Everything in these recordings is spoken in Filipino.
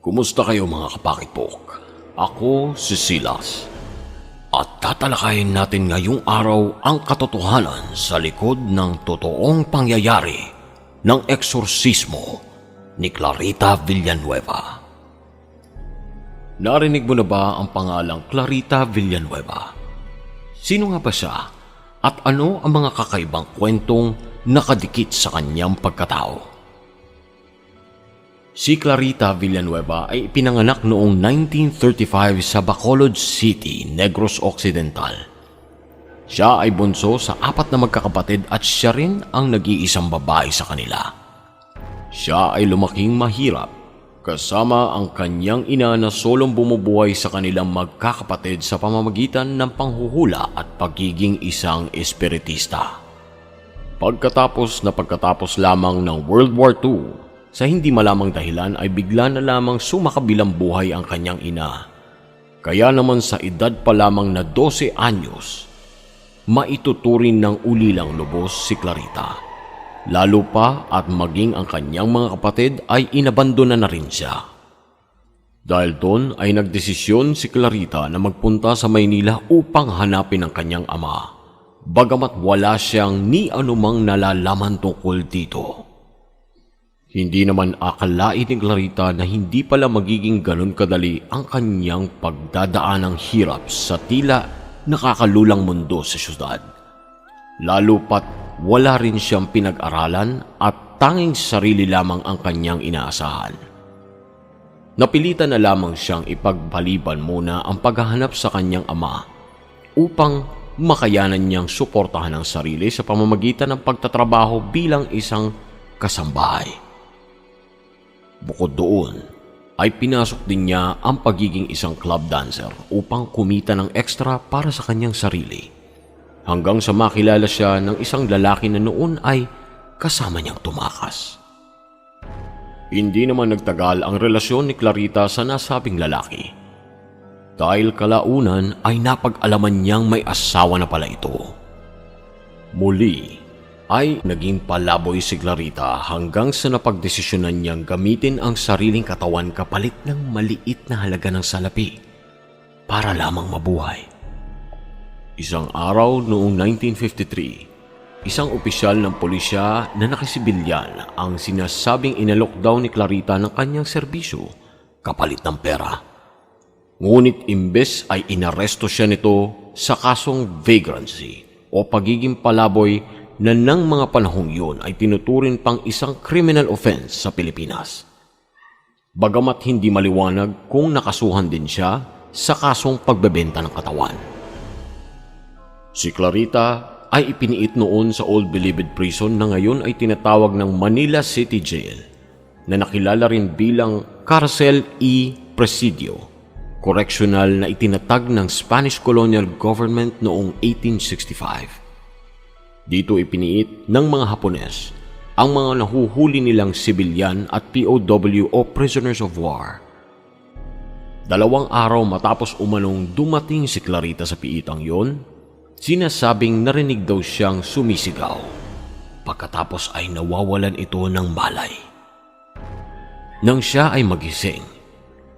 Kumusta kayo mga kapakitpok? Ako si Silas. At tatalakayin natin ngayong araw ang katotohanan sa likod ng totoong pangyayari ng eksorsismo ni Clarita Villanueva. Narinig mo na ba ang pangalang Clarita Villanueva? Sino nga ba siya at ano ang mga kakaibang kwentong nakadikit sa kanyang pagkatao? Si Clarita Villanueva ay ipinanganak noong 1935 sa Bacolod City, Negros Occidental. Siya ay bunso sa 4 na magkakapatid at siya rin ang nag-iisang babae sa kanila. Siya ay lumaking mahirap kasama ang kanyang ina na solong bumubuhay sa kanilang magkakapatid sa pamamagitan ng panghuhula at pagiging isang espiritista. Pagkatapos lamang ng World War II, sa hindi malamang dahilan ay bigla na lamang sumakabilang buhay ang kanyang ina. Kaya naman sa edad pa lamang na 12 anyos, maituturing ng ulilang lubos si Clarita. Lalo pa at maging ang kanyang mga kapatid ay inabandona na rin siya. Dahil doon ay nagdesisyon si Clarita na magpunta sa Maynila upang hanapin ang kanyang ama. Bagamat wala siyang ni anumang nalalaman tungkol dito. Hindi naman akalain ni Clarita na hindi pala magiging ganun kadali ang kanyang pagdadaan ng hirap sa tila nakakalulang mundo sa syudad. Lalo pat wala rin siyang pinag-aralan at tanging sarili lamang ang kanyang inaasahan. Napilitan na lamang siyang ipagpaliban muna ang paghahanap sa kanyang ama upang makayanan niyang suportahan ang sarili sa pamamagitan ng pagtatrabaho bilang isang kasambahay. Bukod doon, ay pinasok din niya ang pagiging isang club dancer upang kumita ng ekstra para sa kanyang sarili. Hanggang sa makilala siya ng isang lalaki na noon ay kasama niyang tumakas. Hindi naman nagtagal ang relasyon ni Clarita sa nasabing lalaki. Dahil kalaunan ay napag-alaman niyang may asawa na pala ito. Muli ay naging palaboy si Clarita hanggang sa napagdesisyonan niyang gamitin ang sariling katawan kapalit ng maliit na halaga ng salapi para lamang mabuhay. Isang araw noong 1953, isang opisyal ng pulisya na nakisibilyan ang sinasabing inalok daw ni Clarita ng kanyang serbisyo kapalit ng pera. Ngunit imbes ay inaresto siya nito sa kasong vagrancy o pagiging palaboy na ng mga panahong yun ay tinuturing pang isang criminal offense sa Pilipinas. Bagamat hindi maliwanag kung nakasuhan din siya sa kasong pagbebenta ng katawan. Si Clarita ay ipiniit noon sa Old Bilibid Prison na ngayon ay tinatawag ng Manila City Jail na nakilala rin bilang Cárcel y Presidio, correctional na itinatag ng Spanish colonial government noong 1865. Dito ipiniit ng mga Hapones ang mga nahuhuli nilang sibilyan at POW o prisoners of war. 2 araw matapos umanong dumating si Clarita sa piitang yon, sinasabing narinig daw siyang sumisigaw. Pagkatapos ay nawawalan ito ng malay. Nang siya ay magising,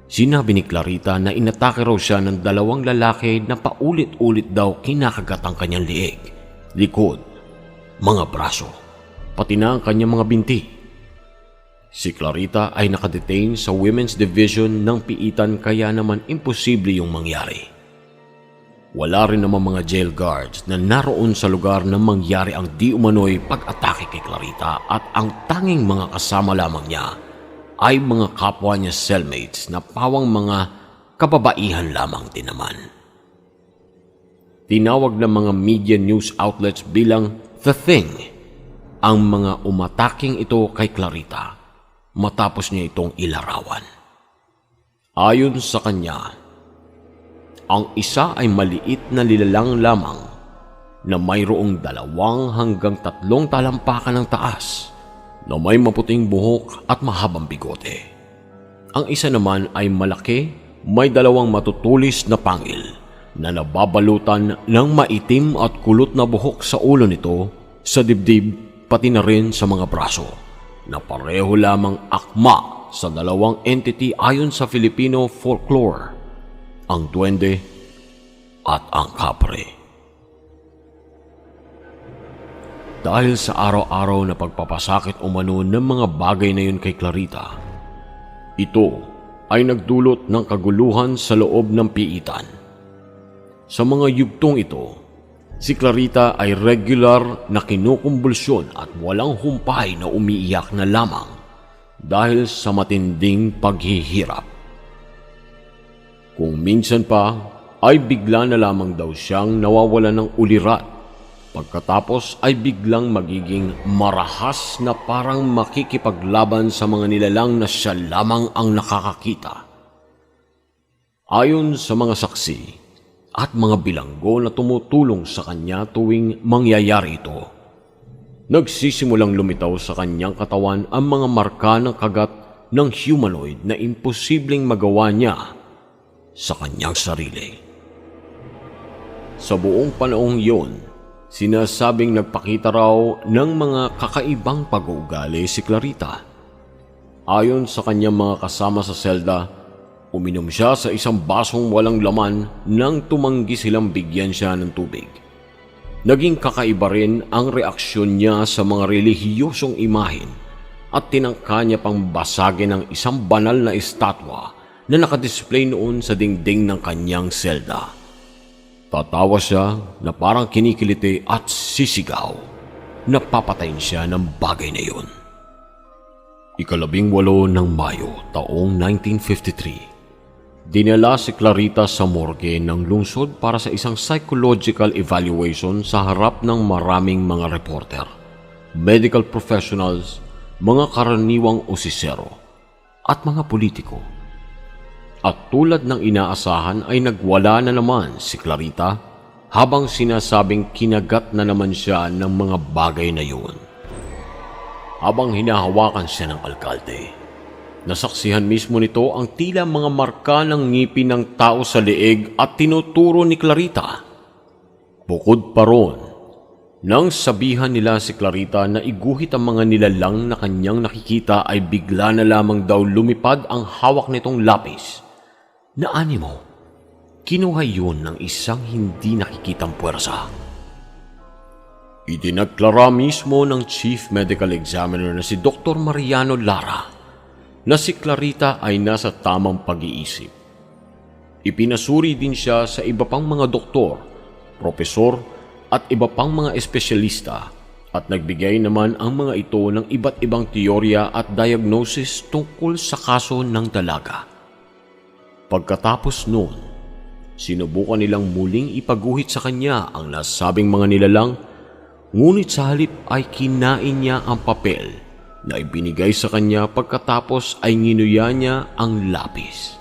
sinabi ni Clarita na inatake raw siya ng 2 lalaki na paulit-ulit daw kinakagat ang kanyang liig, likod, mga braso, pati na ang kanyang mga binti. Si Clarita ay nakadetain sa Women's Division ng piitan kaya naman imposible yung mangyari. Wala rin naman mga jail guards na naroon sa lugar na mangyari ang di umano'y pag-atake kay Clarita at ang tanging mga kasama lamang niya ay mga kapwa niya cellmates na pawang mga kababaihan lamang din naman. Tinawag ng mga media news outlets bilang The Thing ang mga umataking ito kay Clarita matapos niya itong ilarawan. Ayon sa kanya, ang isa ay maliit na nilalang lamang na mayroong 2 hanggang 3 talampakan ng taas na may maputing buhok at mahabang bigote. Ang isa naman ay malaki, may 2 matutulis na pangil na nababalutan ng maitim at kulot na buhok sa ulo nito, sa dibdib, pati na rin sa mga braso, na pareho lamang akma sa dalawang entity ayon sa Filipino folklore, ang duwende at ang kapre. Dahil sa araw-araw na pagpapasakit umano ng mga bagay na yun kay Clarita, ito ay nagdulot ng kaguluhan sa loob ng piitan. Sa mga yugtong ito, si Clarita ay regular na kinukumbulsyon at walang humpay na umiiyak na lamang dahil sa matinding paghihirap. Kung minsan pa ay bigla na lamang daw siyang nawawala ng ulirat. Pagkatapos ay biglang magiging marahas na parang makikipaglaban sa mga nilalang na siya lamang ang nakakakita. Ayon sa mga saksi at mga bilanggo na tumutulong sa kanya tuwing mangyayari ito, nagsisimulang lumitaw sa kanyang katawan ang mga marka ng kagat ng humanoid na imposibleng magawa niya sa kanyang sarili. Sa buong panahong iyon, sinasabing nagpakita raw ng mga kakaibang pag-uugali si Clarita. Ayon sa kanyang mga kasama sa selda, uminom siya sa isang basong walang laman nang tumanggi silang bigyan siya ng tubig. Naging kakaiba rin ang reaksyon niya sa mga relihiyosong imahen at tinangka niya pang basagin ang isang banal na estatwa na nakadisplay noon sa dingding ng kanyang selda. Tatawa siya na parang kinikiliti at sisigaw. Napapatayin siya ng bagay na yun. 18 ng Mayo taong 1953, dinala si Clarita sa morgue ng lungsod para sa isang psychological evaluation sa harap ng maraming mga reporter, medical professionals, mga karaniwang osisero, at mga politiko. At tulad ng inaasahan ay nagwala na naman si Clarita habang sinasabing kinagat na naman siya ng mga bagay na yun. Habang hinahawakan siya ng alkalde, nasaksihan mismo nito ang tila mga marka ng ngipin ng tao sa leeg at tinuturo ni Clarita. Bukod pa ron, nang sabihan nila si Clarita na iguhit ang mga nilalang na kanyang nakikita ay bigla na lamang daw lumipad ang hawak nitong lapis. Na animo, kinuha yun ng isang hindi nakikitang puwersa. Idinagklara mismo ng Chief Medical Examiner na si Dr. Mariano Lara na si Clarita ay nasa tamang pag-iisip. Ipinasuri din siya sa iba pang mga doktor, propesor at iba pang mga espesyalista at nagbigay naman ang mga ito ng iba't ibang teorya at diagnosis tungkol sa kaso ng dalaga. Pagkatapos noon, sinubukan nilang muling ipaguhit sa kanya ang nasabing mga nilalang, ngunit sa halip ay kinain niya ang papel na ibinigay sa kanya pagkatapos ay nginuya niya ang lapis.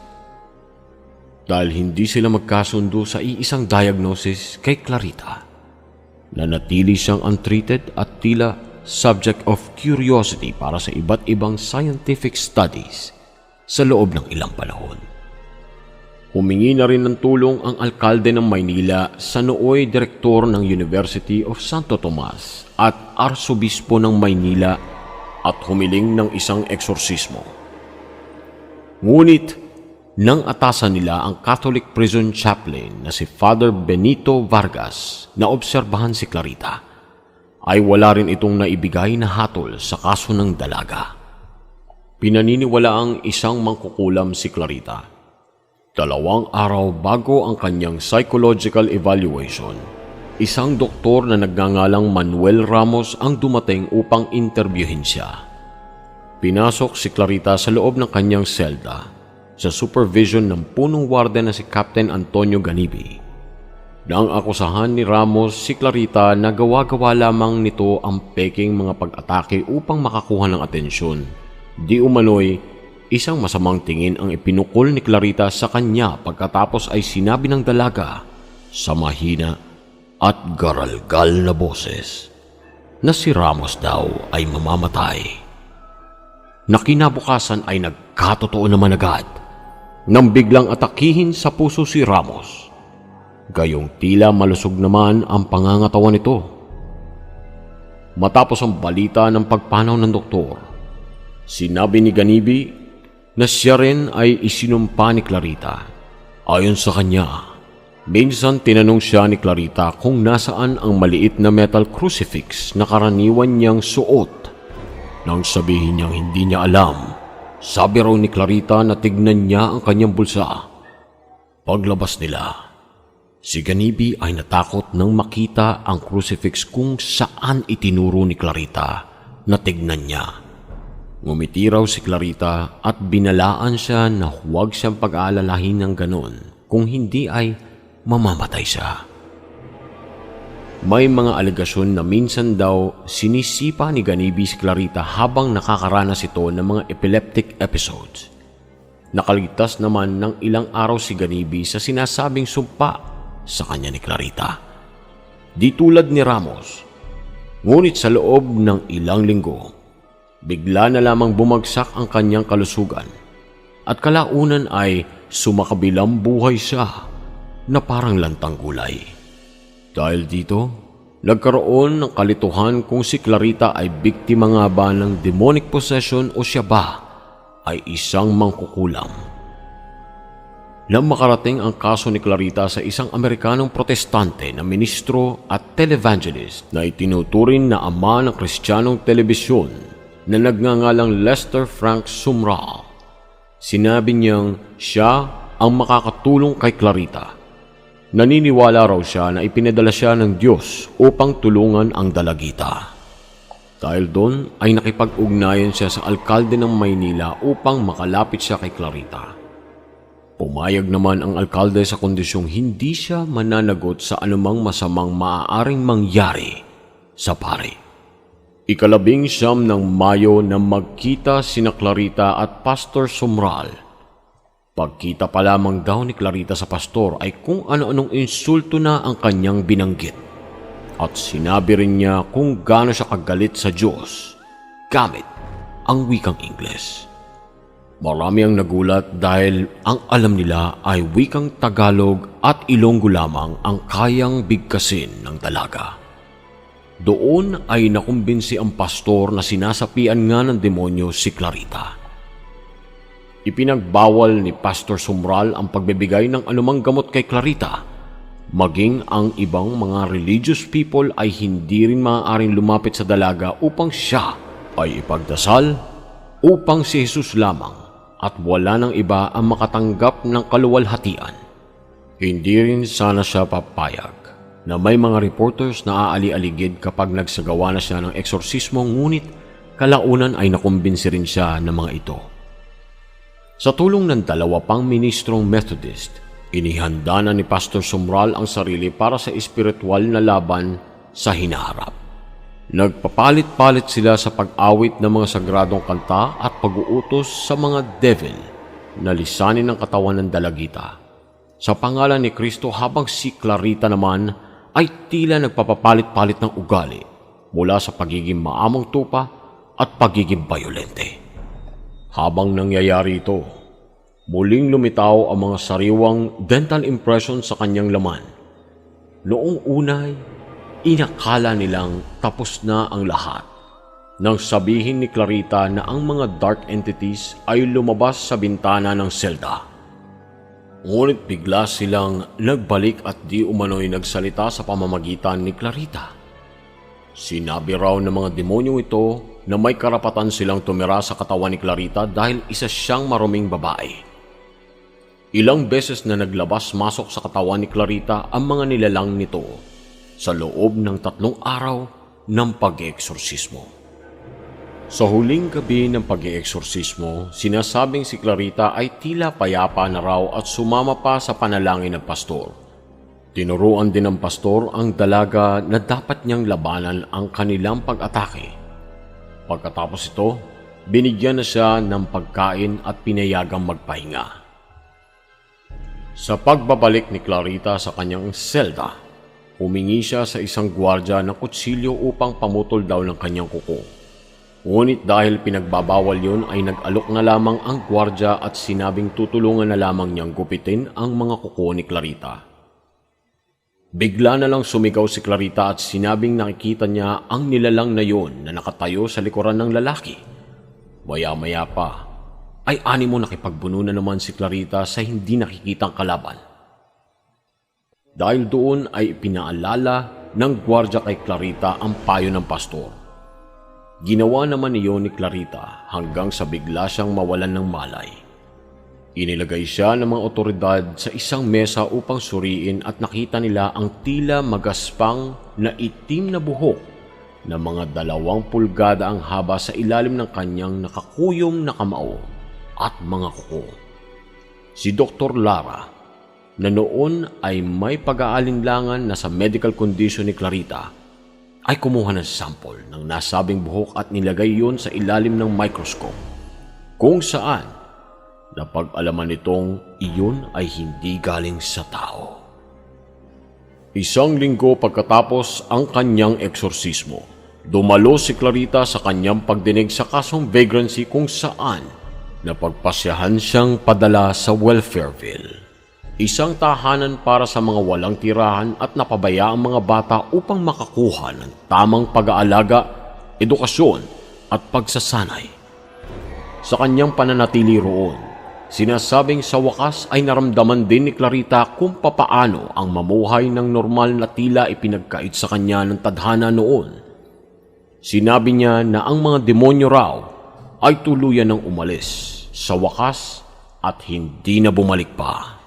Dahil hindi sila magkasundo sa iisang diagnosis kay Clarita, nanatili siyang untreated at tila subject of curiosity para sa iba't ibang scientific studies sa loob ng ilang panahon. Humingi na rin ng tulong ang alkalde ng Maynila sa nooy direktor ng University of Santo Tomas at Arsobispo ng Maynila at humiling ng isang eksorsismo. Ngunit nang atasan nila ang Catholic Prison Chaplain na si Father Benito Vargas na obserbahan si Clarita, ay wala rin itong naibigay na hatol sa kaso ng dalaga. Pinaniniwala ang isang mangkukulam si Clarita. 2 araw bago ang kanyang psychological evaluation, isang doktor na nagngangalang Manuel Ramos ang dumating upang interbyuhin siya. Pinasok si Clarita sa loob ng kanyang selda sa supervision ng punong warden na si Captain Antonio Ganibi. Nang akusahan ni Ramos si Clarita na gawa-gawa lamang nito ang peking mga pag-atake upang makakuha ng atensyon, di umano'y isang masamang tingin ang ipinukol ni Clarita sa kanya pagkatapos ay sinabi ng dalaga sa mahina at garalgal na boses na si Ramos daw ay mamamatay. Nakinabukasan ay nagkatotoo naman agad nang biglang atakihin sa puso si Ramos. Gayong tila malusog naman ang pangangatawan nito. Matapos ang balita ng pagpanaw ng doktor, sinabi ni Ganibi na siya rin ay isinumpa ni Clarita. Ayon sa kanya, minsan tinanong siya ni Clarita kung nasaan ang maliit na metal crucifix na karaniwan niyang suot. Nang sabihin niyang hindi niya alam, sabi raw ni Clarita na tignan niya ang kanyang bulsa. Paglabas nila, si Ganibi ay natakot nang makita ang crucifix kung saan itinuro ni Clarita na tignan niya. Ngumiti raw si Clarita at binalaan siya na huwag siyang pag-aalalahin ng ganon kung hindi ay mamamatay siya. May mga alegasyon na minsan daw sinisipa ni Ganibi si Clarita habang nakakaranas ito ng mga epileptic episodes. Nakaligtas naman ng ilang araw si Ganibi sa sinasabing sumpa sa kanya ni Clarita. Di tulad ni Ramos, ngunit sa loob ng ilang linggo, bigla na lamang bumagsak ang kanyang kalusugan at kalaunan ay sumakabilang buhay siya na parang lantang gulay. Dahil dito, nagkaroon ng kalituhan kung si Clarita ay biktima nga ba ng demonic possession o siya ba ay isang mangkukulam. Nang makarating ang kaso ni Clarita sa isang Amerikanong protestante na ministro at televangelist na itinuturing na ama ng Kristiyanong telebisyon na nagngangalang Lester Frank Sumrall, sinabi niyang siya ang makakatulong kay Clarita. Naniniwala raw siya na ipinadala siya ng Diyos upang tulungan ang dalagita. Dahil doon ay nakipag-ugnayan siya sa alkalde ng Maynila upang makalapit siya kay Clarita. Pumayag naman ang alkalde sa kondisyong hindi siya mananagot sa anumang masamang maaaring mangyari sa pari. 19 ng Mayo na magkita sina Clarita at Pastor Sumrall. Pagkita pa lamang daw ni Clarita sa pastor ay kung ano-anong insulto na ang kanyang binanggit. At sinabi rin niya kung gaano siya kagalit sa Diyos gamit ang wikang Ingles. Marami ang nagulat dahil ang alam nila ay wikang Tagalog at Ilonggo lamang ang kayang bigkasin ng dalaga. Doon ay nakumbinsi ang pastor na sinasapian nga ng demonyo si Clarita. Ipinagbawal ni Pastor Sumrall ang pagbibigay ng anumang gamot kay Clarita. Maging ang ibang mga religious people ay hindi rin maaaring lumapit sa dalaga upang siya ay ipagdasal upang si Jesus lamang at wala nang iba ang makatanggap ng kaluwalhatian. Hindi rin sana siya papayag na may mga reporters na aali-aligid kapag nagsagawa na siya ng eksorsismo, ngunit kalaunan ay nakumbinsi rin siya ng mga ito. Sa tulong ng 2 pang ministrong Methodist, inihanda na ni Pastor Sumrall ang sarili para sa espiritual na laban sa hinaharap. Nagpapalit-palit sila sa pag-awit ng mga sagradong kanta at pag-uutos sa mga devil na lisanin ng katawan ng dalagita. Sa pangalan ni Kristo, habang si Clarita naman ay tila nagpapapalit-palit ng ugali mula sa pagiging maamong tupa at pagiging bayolente. Habang nangyayari ito, muling lumitaw ang mga sariwang dental impression sa kanyang laman. Noong unay, inakala nilang tapos na ang lahat nang sabihin ni Clarita na ang mga dark entities ay lumabas sa bintana ng selda. Ngunit bigla silang nagbalik at di umano'y nagsalita sa pamamagitan ni Clarita. Sinabi raw ng mga demonyong ito na may karapatan silang tumira sa katawan ni Clarita dahil isa siyang maruming babae. Ilang beses na naglabas-masok sa katawan ni Clarita ang mga nilalang nito sa loob ng 3 araw ng pag-eeksorsismo. Sa huling gabi ng pag-eeksorsismo, sinasabing si Clarita ay tila payapa na raw at sumama pa sa panalangin ng pastor. Tinuruan din ng pastor ang dalaga na dapat niyang labanan ang kanilang pag-atake. Pagkatapos ito, binigyan na siya ng pagkain at pinayagang magpahinga. Sa pagbabalik ni Clarita sa kanyang selda, humingi siya sa isang gwardya ng kutsilyo upang pamutol daw ng kanyang kuko. Ngunit dahil pinagbabawal yun ay nag-alok na lamang ang gwardya at sinabing tutulungan na lamang niyang gupitin ang mga kuko ni Clarita. Bigla na lang sumigaw si Clarita at sinabing nakikita niya ang nilalang na yon na nakatayo sa likuran ng lalaki. Maya-maya pa, ay animo nakipagbuno na naman si Clarita sa hindi nakikitang kalaban. Dahil doon ay pinaalala ng gwardya kay Clarita ang payo ng pastor. Ginawa naman niyon ni Clarita hanggang sa bigla siyang mawalan ng malay. Inilagay siya ng mga otoridad sa isang mesa upang suriin at nakita nila ang tila magaspang na itim na buhok na mga 2 pulgada ang haba sa ilalim ng kanyang nakakuyom na kamao at mga kuko. Si Dr. Lara, na noon ay may pag-aalinlangan na sa medical condition ni Clarita, ay kumuha ng sample ng nasabing buhok at nilagay yun sa ilalim ng microscope, kung saan napag-alaman nitong iyon ay hindi galing sa tao. 1 linggo pagkatapos ang kanyang eksorsismo, dumalo si Clarita sa kanyang pagdinig sa kasong vagrancy kung saan napagpasyahan siyang padala sa Welfareville, isang tahanan para sa mga walang tirahan at napabaya ang mga bata upang makakuha ng tamang pag-aalaga, edukasyon at pagsasanay. Sa kanyang pananatili roon, sinasabing sa wakas ay naramdaman din ni Clarita kung papaano ang mamuhay ng normal na tila ipinagkait sa kanya ng tadhana noon. Sinabi niya na ang mga demonyo raw ay tuluyan ng umalis sa wakas at hindi na bumalik pa.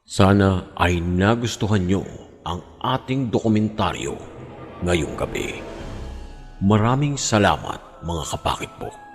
Sana ay nagustuhan nyo ang ating dokumentaryo ngayong gabi. Maraming salamat mga kapakitbo.